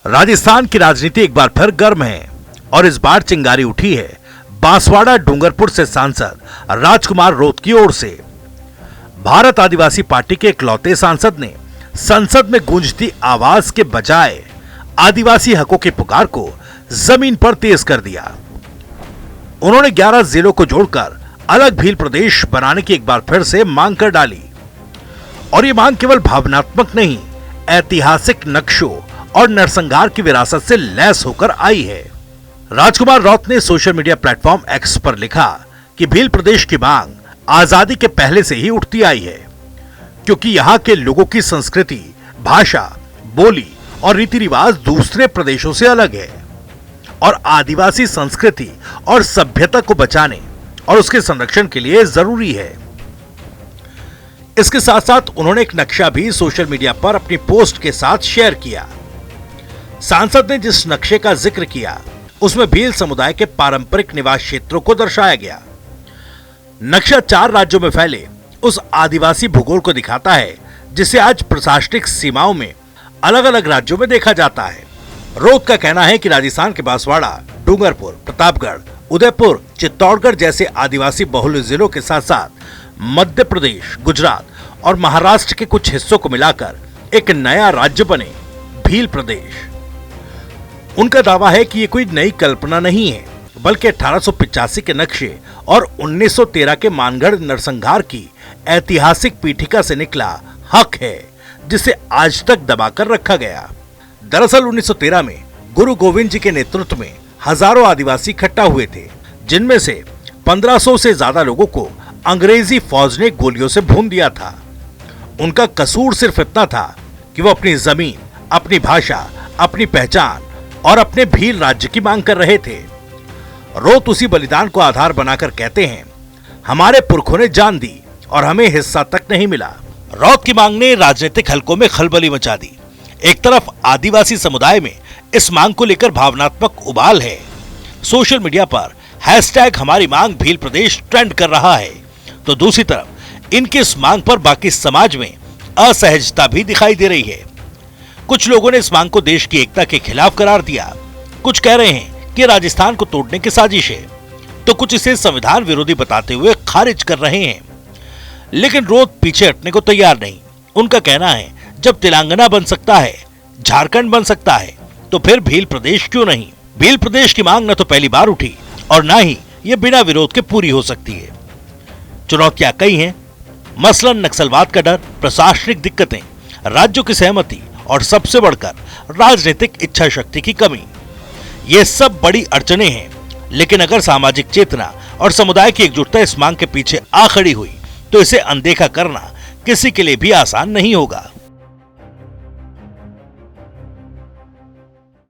राजस्थान की राजनीति एक बार फिर गर्म है और इस बार चिंगारी उठी है बांसवाड़ा डूंगरपुर से सांसद राजकुमार रोत की ओर से। भारत आदिवासी पार्टी के इकलौते सांसद ने संसद में गूंजती आवाज के बजाय आदिवासी हकों की पुकार को जमीन पर तेज कर दिया। उन्होंने 11 जिलों को जोड़कर अलग भील प्रदेश बनाने की एक बार फिर से मांग कर डाली और ये मांग केवल भावनात्मक नहीं, ऐतिहासिक नक्शों और नरसंहार की विरासत से लैस होकर आई है। राजकुमार रौत ने सोशल मीडिया प्लेटफॉर्म एक्स पर लिखा कि भील प्रदेश की मांग आजादी के पहले से ही उठती आई है, क्योंकि यहाँ के लोगों की संस्कृति, भाषा, बोली और रीति रिवाज दूसरे प्रदेशों से अलग है और आदिवासी संस्कृति और सभ्यता को बचाने और उसके संरक्षण के लिए जरूरी है। इसके साथ साथ उन्होंने एक नक्शा भी सोशल मीडिया पर अपनी पोस्ट के साथ शेयर किया। सांसद ने जिस नक्शे का जिक्र किया उसमें भील समुदाय के पारंपरिक निवास क्षेत्रों को दर्शाया गया। नक्शा 4 राज्यों में फैले उस आदिवासी भूगोल को दिखाता है जिसे आज प्रशासनिक सीमाओं में अलग अलग राज्यों में देखा जाता है। रोत का कहना है कि राजस्थान के बांसवाड़ा, डूंगरपुर, प्रतापगढ़, उदयपुर, चित्तौड़गढ़ जैसे आदिवासी बहुल जिलों के साथ साथ मध्य प्रदेश, गुजरात और महाराष्ट्र के कुछ हिस्सों को मिलाकर एक नया राज्य बने, भील प्रदेश। उनका दावा है कि ये कोई नई कल्पना नहीं है, बल्कि 1885 के नक्शे और 1913 के मानगढ़ नरसंहार की ऐतिहासिक पीठिका से निकला हक है, जिसे आज तक दबाकर रखा गया। दरअसल 1913 में गुरु गोविंद जी के नेतृत्व में हजारों आदिवासी इकट्ठा हुए थे, जिनमें से 1500 से ज्यादा लोगों को अंग्रेजी फौज ने गोलियों से भून दिया था। उनका कसूर सिर्फ इतना था कि वो अपनी जमीन, अपनी भाषा, अपनी पहचान और अपने भील राज्य की मांग कर रहे थे। रोत उसी बलिदान को आधार बनाकर कहते हैं, हमारे पुरखों ने जान दी और हमें हिस्सा तक नहीं मिला। रौत की मांग ने राजनीतिक हलकों में खलबली मचा दी। एक तरफ आदिवासी समुदाय में इस मांग को लेकर भावनात्मक उबाल है। सोशल मीडिया पर #हमारी मांग भील प्रदेश ट्रेंड कर रहा है, तो दूसरी तरफ इनकी इस मांग पर बाकी समाज में असहजता भी दिखाई दे रही है। कुछ लोगों ने इस मांग को देश की एकता के खिलाफ करार दिया, कुछ कह रहे हैं कि राजस्थान को तोड़ने की साजिश है, तो कुछ इसे संविधान विरोधी बताते हुए खारिज कर रहे हैं। लेकिन रोत पीछे हटने को तैयार नहीं। उनका कहना है, जब तेलंगाना बन सकता है, झारखंड बन सकता है, तो फिर भील प्रदेश क्यों नहीं। भील प्रदेश की मांग न तो पहली बार उठी और न ही ये बिना विरोध के पूरी हो सकती है। चुनौतियां कई हैं, मसलन नक्सलवाद का डर, प्रशासनिक दिक्कतें, राज्यों की सहमति और सबसे बढ़कर राजनीतिक इच्छा शक्ति की कमी। ये सब बड़ी अड़चने हैं, लेकिन अगर सामाजिक चेतना और समुदाय की एकजुटता इस मांग के पीछे आ खड़ी हुई तो इसे अनदेखा करना किसी के लिए भी आसान नहीं होगा।